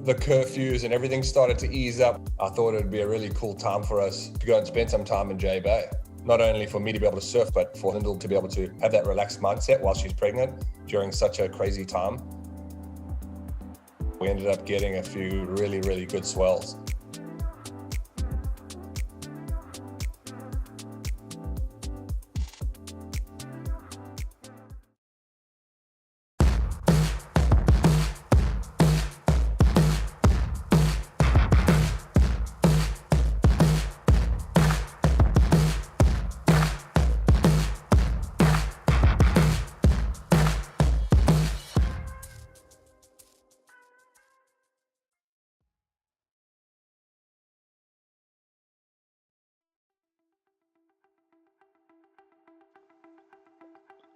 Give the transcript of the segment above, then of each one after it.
the curfews and everything started to ease up, I thought it'd be a really cool time for us to go and spend some time in JBay. Not only for me to be able to surf, but for Lyndall to be able to have that relaxed mindset while she's pregnant during such a crazy time. We ended up getting a few really, really good swells.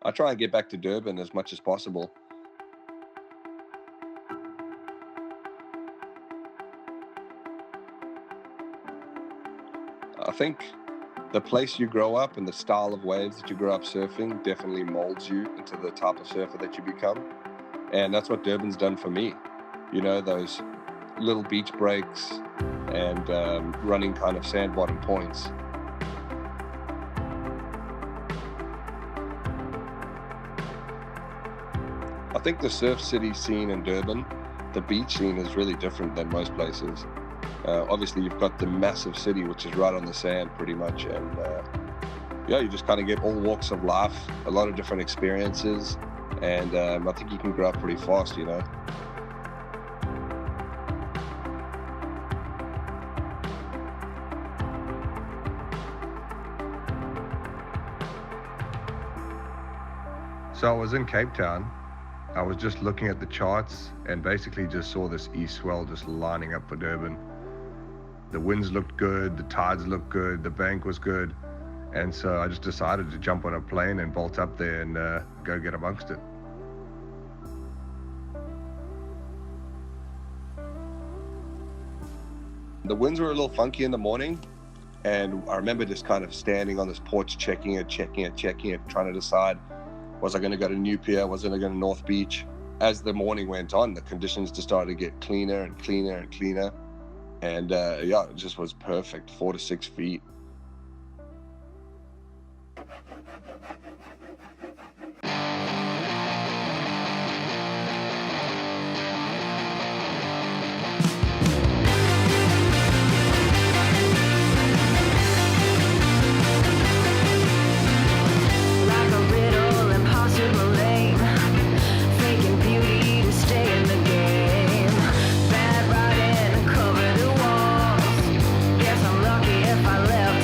I try and get back to Durban as much as possible. I think the place you grow up and the style of waves that you grow up surfing definitely molds you into the type of surfer that you become. And that's what Durban's done for me. You know, those little beach breaks and running kind of sand bottom points. I think the surf city scene in Durban, the beach scene, is really different than most places. Obviously, you've got the massive city, which is right on the sand pretty much. And yeah, you just kind of get all walks of life, a lot of different experiences. And I think you can grow up pretty fast, you know. So I was in Cape Town. I was just looking at the charts and basically just saw this east swell just lining up for Durban. The winds looked good, the tides looked good, the bank was good. And so I just decided to jump on a plane and bolt up there and go get amongst it. The winds were a little funky in the morning. And I remember just kind of standing on this porch, checking it, trying to decide, was I going to go to New Pier? Was I going to go to North Beach? As the morning went on, the conditions just started to get cleaner and cleaner and cleaner. And yeah, it just was perfect, 4 to 6 feet. If I left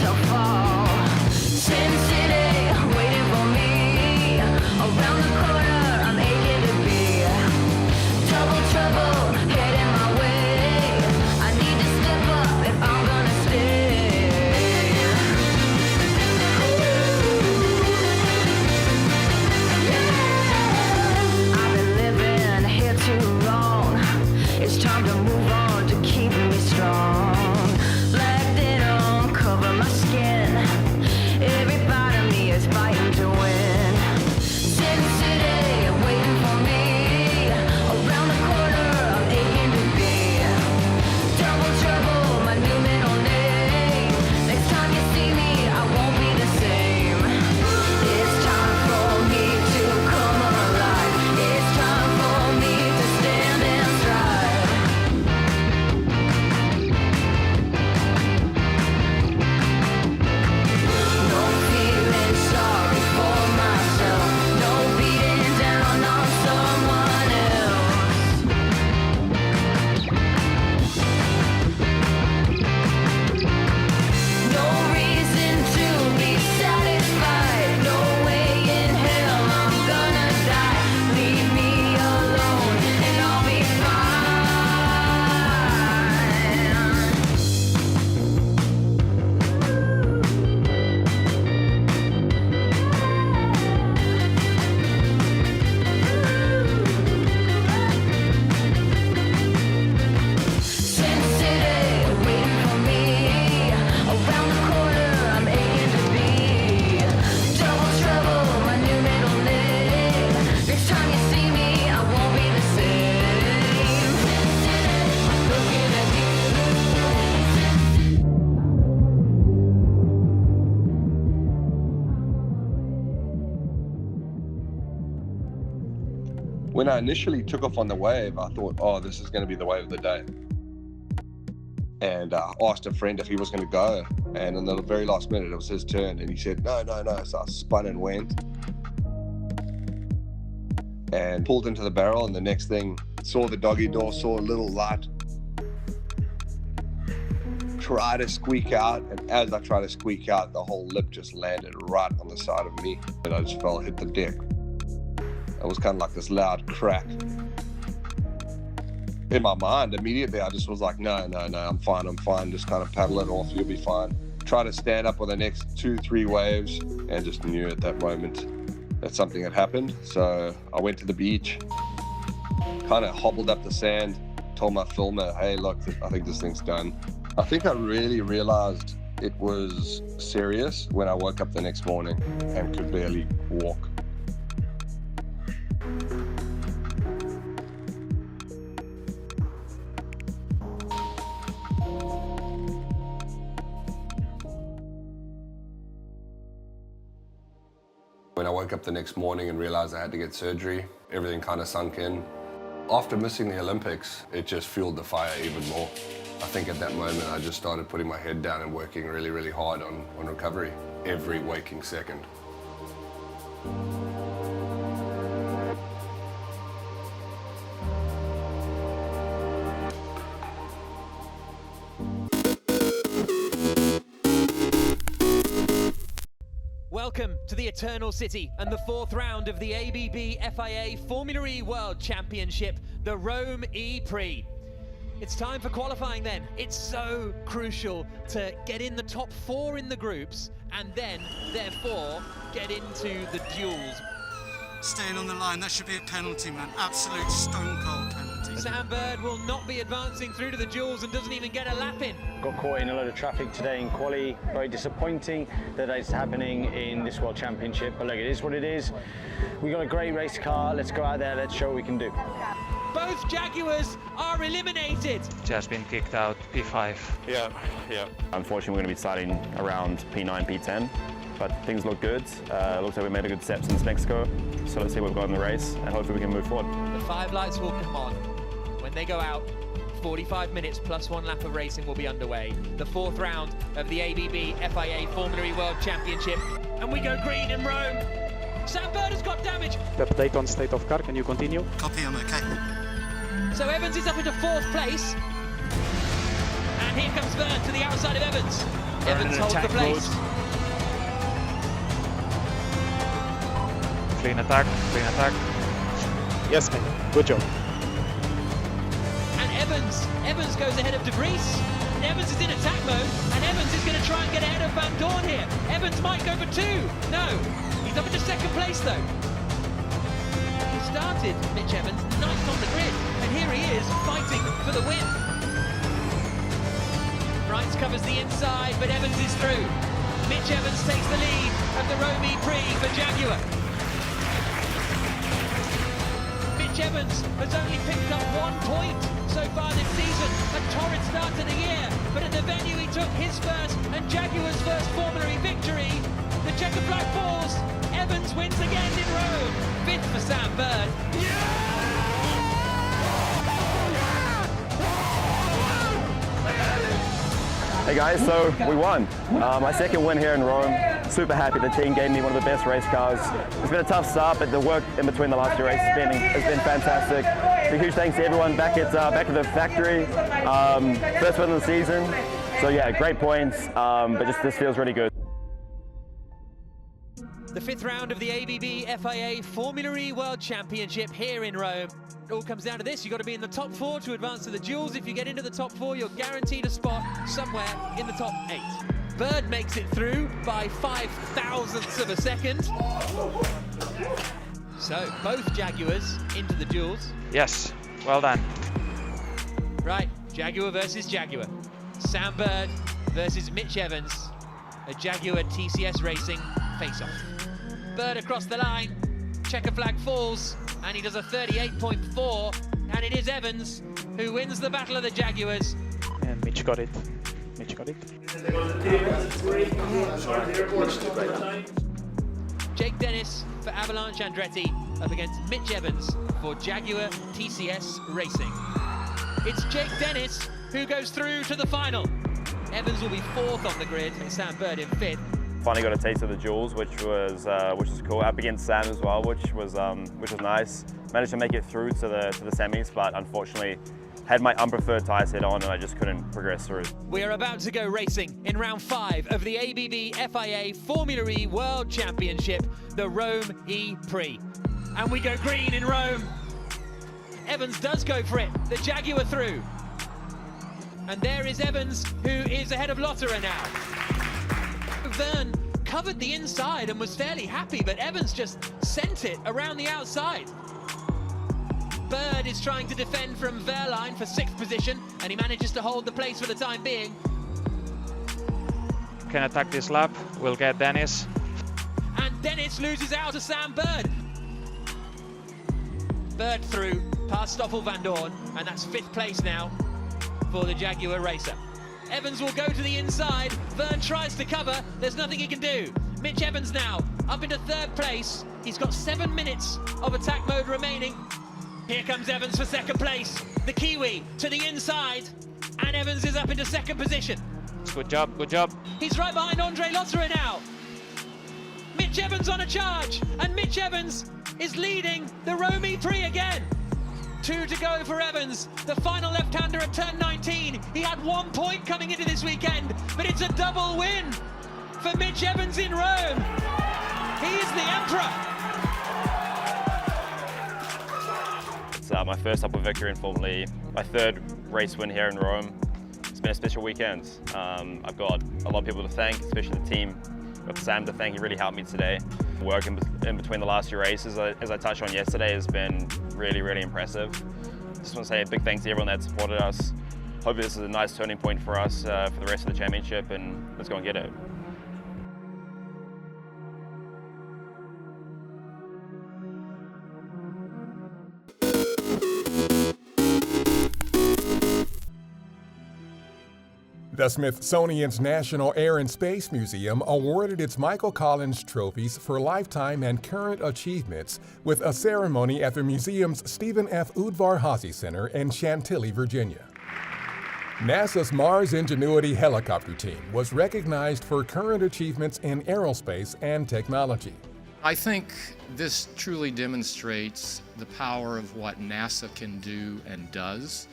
When I initially took off on the wave, I thought, oh, this is going to be the wave of the day. And I asked a friend if he was going to go. And in the very last minute, it was his turn. And he said, no. So I spun and went. And pulled into the barrel. And the next thing, saw the doggy door, saw a little light. Tried to squeak out. And as I tried to squeak out, the whole lip just landed right on the side of me. And I just hit the deck. It was kind of like this loud crack. In my mind, immediately, I just was like, no, I'm fine. Just kind of paddle it off, you'll be fine. Try to stand up on the next 2-3 waves and just knew at that moment that something had happened. So I went to the beach, kind of hobbled up the sand, told my filmer, hey, look, I think this thing's done. I think I really realized it was serious when I woke up the next morning and could barely walk. When I woke up the next morning and realized I had to get surgery, everything kind of sunk in. After missing the Olympics, it just fueled the fire even more. I think at that moment I just started putting my head down and working really, really hard on recovery, every waking second. Welcome to the Eternal City and the fourth round of the ABB FIA Formula E World Championship, the Rome E-Prix. It's time for qualifying then. It's so crucial to get in the top 4 in the groups and then, therefore, get into the duels. Staying on the line, that should be a penalty, man. Absolute stone cold penalty. Sam Bird will not be advancing through to the duels and doesn't even get a lap in. Got caught in a load of traffic today in quali. Very disappointing that it's happening in this World Championship, but look, it is what it is. We got a great race car. Let's go out there, let's show what we can do. Both Jaguars are eliminated. Just been kicked out, P5. Yeah. Unfortunately, we're going to be starting around P9, P10, but things look good. Looks like we made a good step since Mexico, so let's see what we've got in the race, and hopefully we can move forward. The 5 lights will come on. When they go out, 45 minutes plus 1 lap of racing will be underway. The fourth round of the ABB FIA Formula E World Championship, and we go green in Rome. Sam Bird has got damage. Update on state of car, can you continue? Copy, I'm okay. So Evans is up into 4th place. And here comes Bird to the outside of Evans. Evans holds the place. Clean attack. Yes, man. Good job. And Evans goes ahead of De Vries. And Evans is in attack mode. And Evans is going to try and get ahead of Van Dorn here. Evans might go for 2. No. He's up into 2nd place though. He started, Mitch Evans, ninth on the grid, and here he is fighting for the win. Brights covers the inside, but Evans is through. Mitch Evans takes the lead of the Rome E-Prix for Jaguar. Mitch Evans has only picked up 1 point so far this season, a torrid start to the year, but at the venue he took his first and Jaguar's first Formula E victory. The checker flag falls. Evans wins again in Rome. 5th for Sam Bird. Hey guys, so we won. My second win here in Rome. Super happy the team gave me one of the best race cars. It's been a tough start, but the work in between the last 2 races has been fantastic. So huge thanks to everyone back at the factory. First win of the season. So yeah, great points, but just this feels really good. The 5th round of the ABB FIA Formula E World Championship here in Rome. It all comes down to this. You've got to be in the top 4 to advance to the duels. If you get into the top 4, you're guaranteed a spot somewhere in the top 8. Bird makes it through by 5,000ths of a second. So both Jaguars into the duels. Yes, well done. Right, Jaguar versus Jaguar. Sam Bird versus Mitch Evans. A Jaguar TCS Racing face-off. Bird across the line, checker flag falls, and he does a 38.4, and it is Evans who wins the Battle of the Jaguars. And Mitch got it. Jake Dennis for Avalanche Andretti up against Mitch Evans for Jaguar TCS Racing. It's Jake Dennis who goes through to the final. Evans will be 4th on the grid and Sam Bird in 5th. Finally got a taste of the duels, which was cool. Up against Sam as well, which was nice. Managed to make it through to the semis, but unfortunately had my unpreferred tyre set on and I just couldn't progress through. We are about to go racing in round 5 of the ABB FIA Formula E World Championship, the Rome E-Prix. And we go green in Rome. Evans does go for it, the Jaguar through. And there is Evans, who is ahead of Lotterer now. Vern covered the inside and was fairly happy, but Evans just sent it around the outside. Bird is trying to defend from Wehrlein for 6th position, and he manages to hold the place for the time being. Can attack this lap, we'll get Dennis. And Dennis loses out to Sam Bird. Bird through, past Stoffel van Dorn, and that's 5th place now for the Jaguar racer. Evans will go to the inside, Vern tries to cover, there's nothing he can do. Mitch Evans now, up into 3rd place. He's got 7 minutes of attack mode remaining. Here comes Evans for 2nd place. The Kiwi to the inside, and Evans is up into 2nd position. Good job, good job. He's right behind Andre Lotterer now. Mitch Evans on a charge, and Mitch Evans is leading the Rome E-Prix again. 2 to go for Evans, the final left-hander at turn 19. He had 1 point coming into this weekend, but it's a double win for Mitch Evans in Rome. He is the emperor. It's my first upper victory in Formula E, my 3rd race win here in Rome. It's been a special weekend. I've got a lot of people to thank, especially the team. I've got Sam to thank, he really helped me today. Work in between the last 2 races, as I touched on yesterday, has been really, really impressive. Just want to say a big thanks to everyone that supported us. Hopefully this is a nice turning point for us for the rest of the championship, and let's go and get it. The Smithsonian's National Air and Space Museum awarded its Michael Collins trophies for lifetime and current achievements with a ceremony at the museum's Stephen F. Udvar-Hazy Center in Chantilly, Virginia. NASA's Mars Ingenuity helicopter team was recognized for current achievements in aerospace and technology. I think this truly demonstrates the power of what NASA can do and does,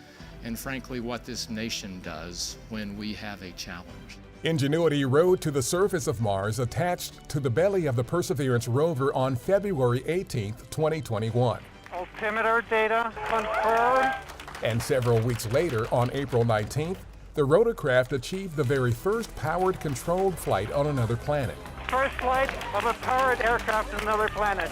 and frankly what this nation does when we have a challenge. Ingenuity rode to the surface of Mars attached to the belly of the Perseverance rover on February 18, 2021. Altimeter data confirmed. And several weeks later, on April 19th, the rotorcraft achieved the very first powered controlled flight on another planet. First flight of a powered aircraft on another planet.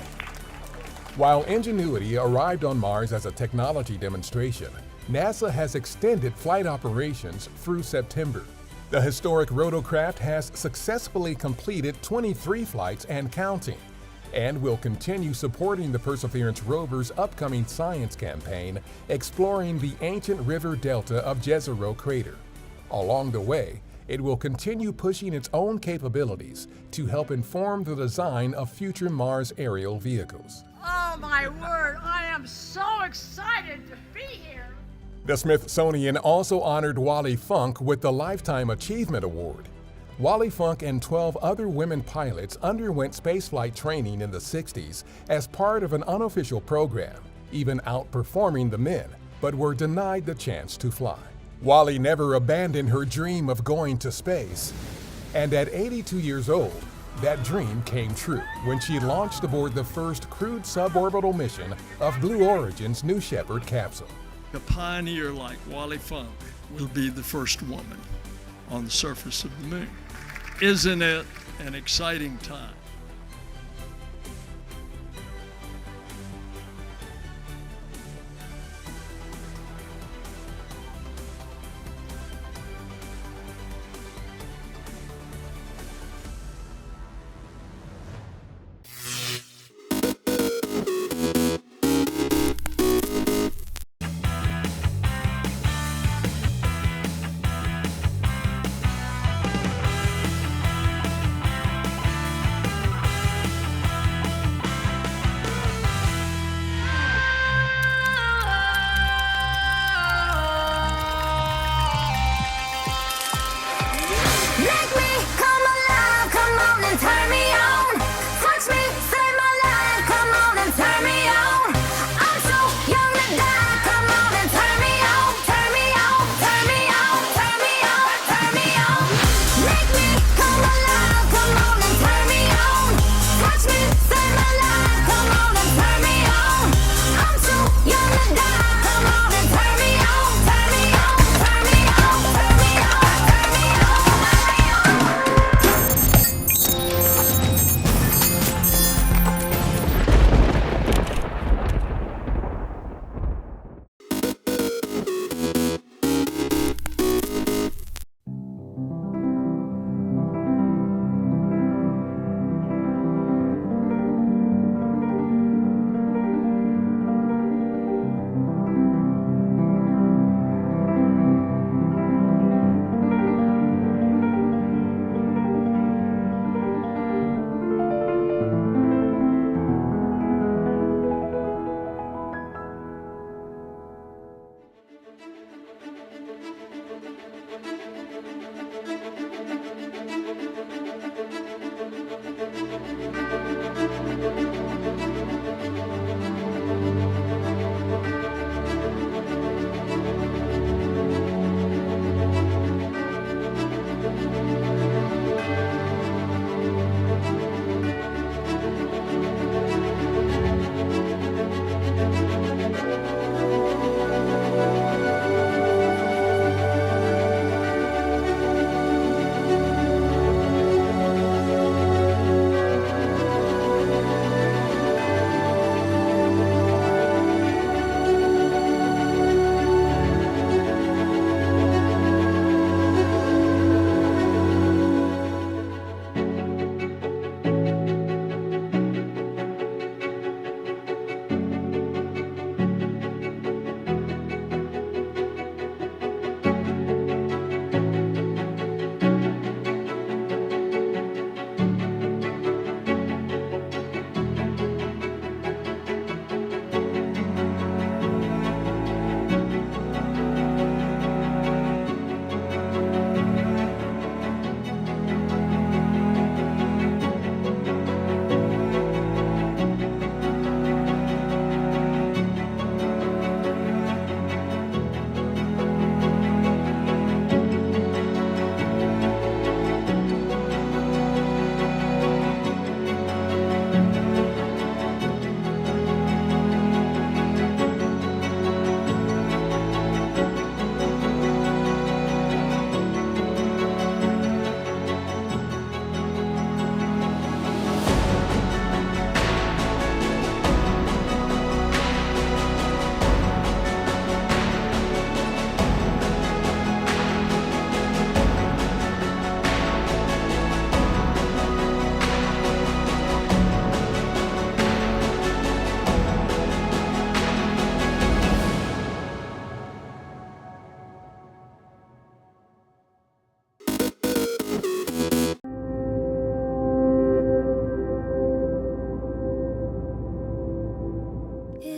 While Ingenuity arrived on Mars as a technology demonstration, NASA has extended flight operations through September. The historic rotorcraft has successfully completed 23 flights and counting, and will continue supporting the Perseverance rover's upcoming science campaign exploring the ancient river delta of Jezero Crater. Along the way, it will continue pushing its own capabilities to help inform the design of future Mars aerial vehicles. Oh my word, I am so excited to be here! The Smithsonian also honored Wally Funk with the Lifetime Achievement Award. Wally Funk and 12 other women pilots underwent spaceflight training in the 60s as part of an unofficial program, even outperforming the men, but were denied the chance to fly. Wally never abandoned her dream of going to space, and at 82 years old, that dream came true when she launched aboard the first crewed suborbital mission of Blue Origin's New Shepard capsule. A pioneer like Wally Funk will be the first woman on the surface of the moon. Isn't it an exciting time?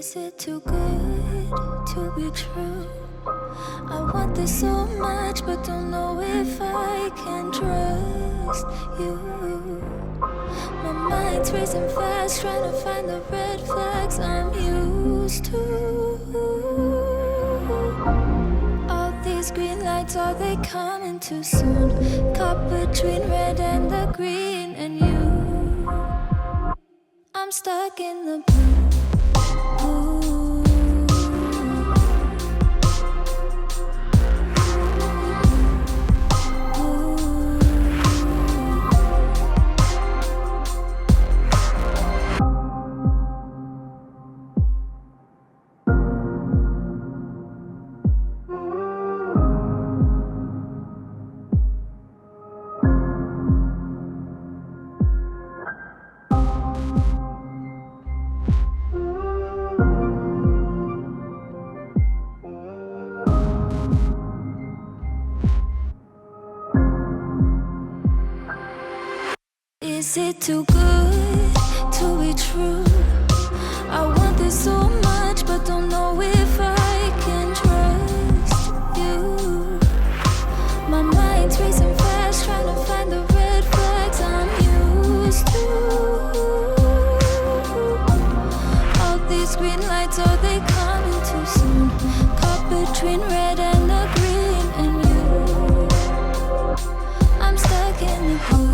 Is it too good to be true? I want this so much, but don't know if I can trust you. My mind's racing fast, trying to find the red flags I'm used to. All these green lights, are they coming too soon? Caught between red and the green, and you, I'm stuck in the blue. Is it too good to be true? I want this so much, but don't know if I can trust you. My mind's racing fast, trying to find the red flags I'm used to. All these green lights, are they coming too soon? Caught between red and the green, and you, I'm stuck in the blue.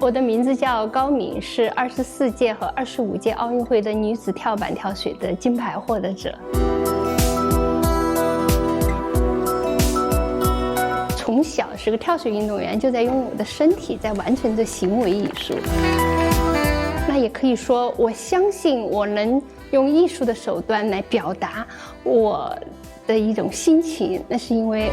我的名字叫高敏，是24届和25届奥运会的女子跳板跳水的金牌获得者。从小是个跳水运动员，就在用我的身体在完成着行为艺术。那也可以说，我相信我能用艺术的手段来表达我的一种心情，那是因为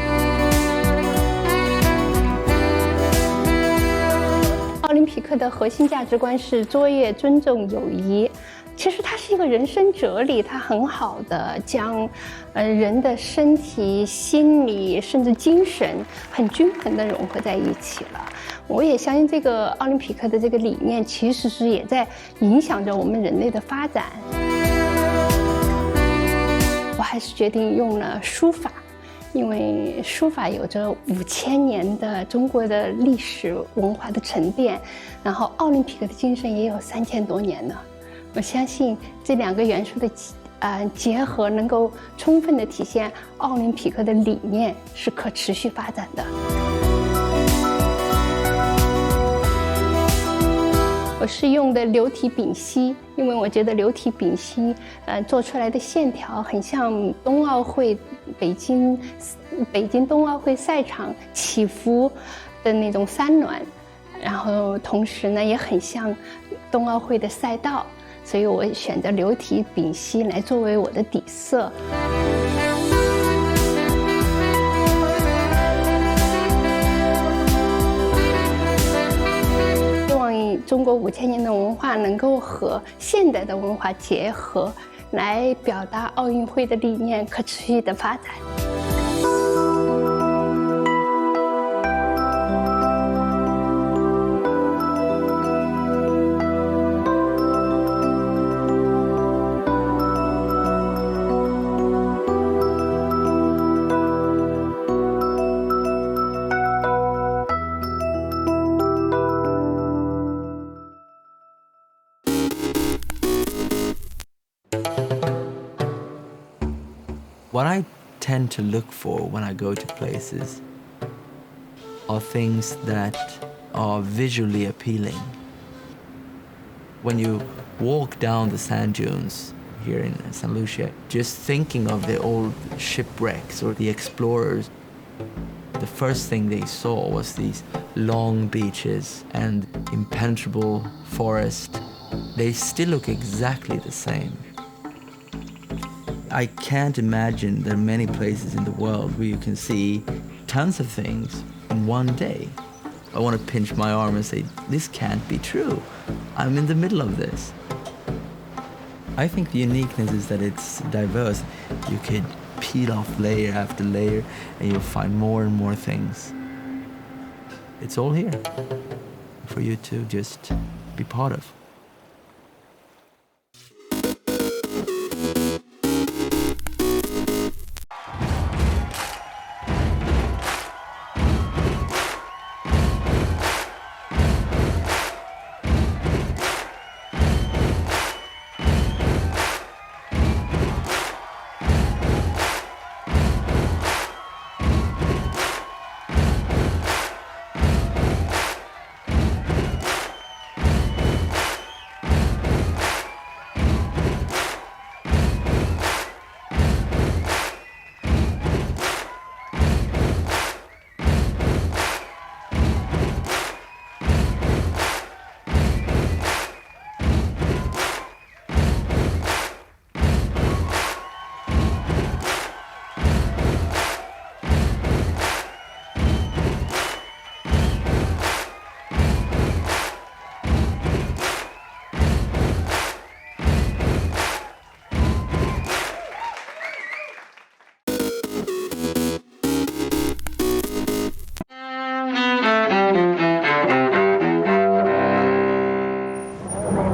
奥林匹克的核心价值观是卓越、尊重、友谊。其实它是一个人生哲理，它很好的将人的身体、心理甚至精神很均衡的融合在一起了。我也相信这个奥林匹克的这个理念其实是也在影响着我们人类的发展。我还是决定用了书法，因为书法有着5000年的中国的历史文化的沉淀，然后奥林匹克的精神也有3000多年了。我相信这两个元素的结合，能够充分的体现奥林匹克的理念是可持续发展的。我是用的流体丙烯，因为我觉得流体丙烯做出来的线条很像冬奥会北京冬奥会赛场起伏的那种山峦，然后同时呢也很像冬奥会的赛道。所以我选择流体丙烯来作为我的底色。希望中国5000年的文化能够和现代的文化结合，来表达奥运会的理念可持续的发展。What I tend to look for when I go to places are things that are visually appealing. When you walk down the sand dunes here in St. Lucia, just thinking of the old shipwrecks or the explorers, the first thing they saw was these long beaches and impenetrable forest. They still look exactly the same. I can't imagine there are many places in the world where you can see tons of things in one day. I want to pinch my arm and say, this can't be true. I'm in the middle of this. I think the uniqueness is that it's diverse. You could peel off layer after layer and you'll find more and more things. It's all here for you to just be part of.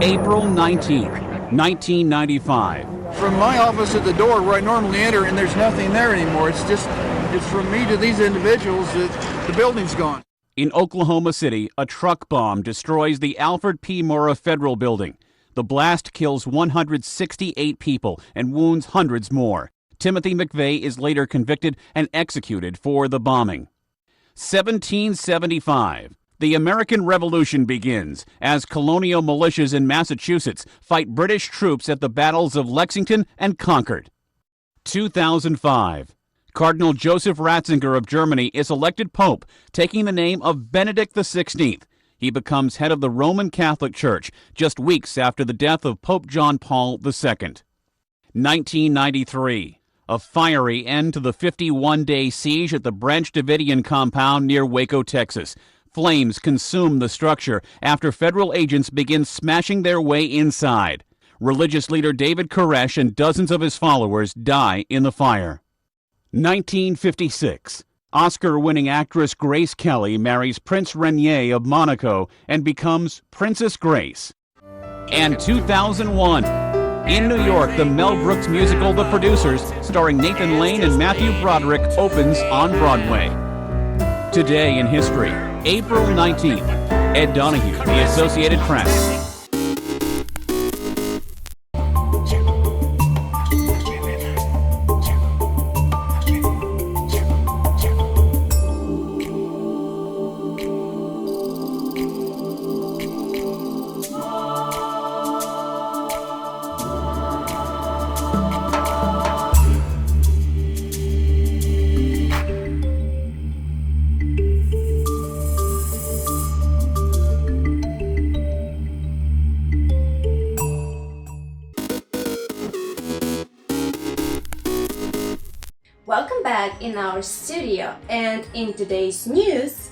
April 19th, 1995. From my office at the door where I normally enter, and there's nothing there anymore. It's from me to these individuals that the building's gone. In Oklahoma City, a truck bomb destroys the Alfred P. Murrah Federal Building. The blast kills 168 people and wounds hundreds more. Timothy McVeigh is later convicted and executed for the bombing. 1775. The American Revolution begins as colonial militias in Massachusetts fight British troops at the battles of Lexington and Concord. 2005. Cardinal Joseph Ratzinger of Germany is elected Pope, taking the name of Benedict XVI. He becomes head of the Roman Catholic Church just weeks after the death of Pope John Paul II. 1993. A fiery end to the 51-day siege at the Branch Davidian compound near Waco, Texas. Flames consume the structure after federal agents begin smashing their way inside. Religious leader David Koresh and dozens of his followers die in the fire. 1956. Oscar-winning actress Grace Kelly marries Prince Rainier of Monaco and becomes Princess Grace. And 2001. In New York, the Mel Brooks musical The Producers, starring Nathan Lane and Matthew Broderick, opens on Broadway. Today in history, April 19th. Ed Donahue, The Associated Press. Welcome back in our studio, and in today's news,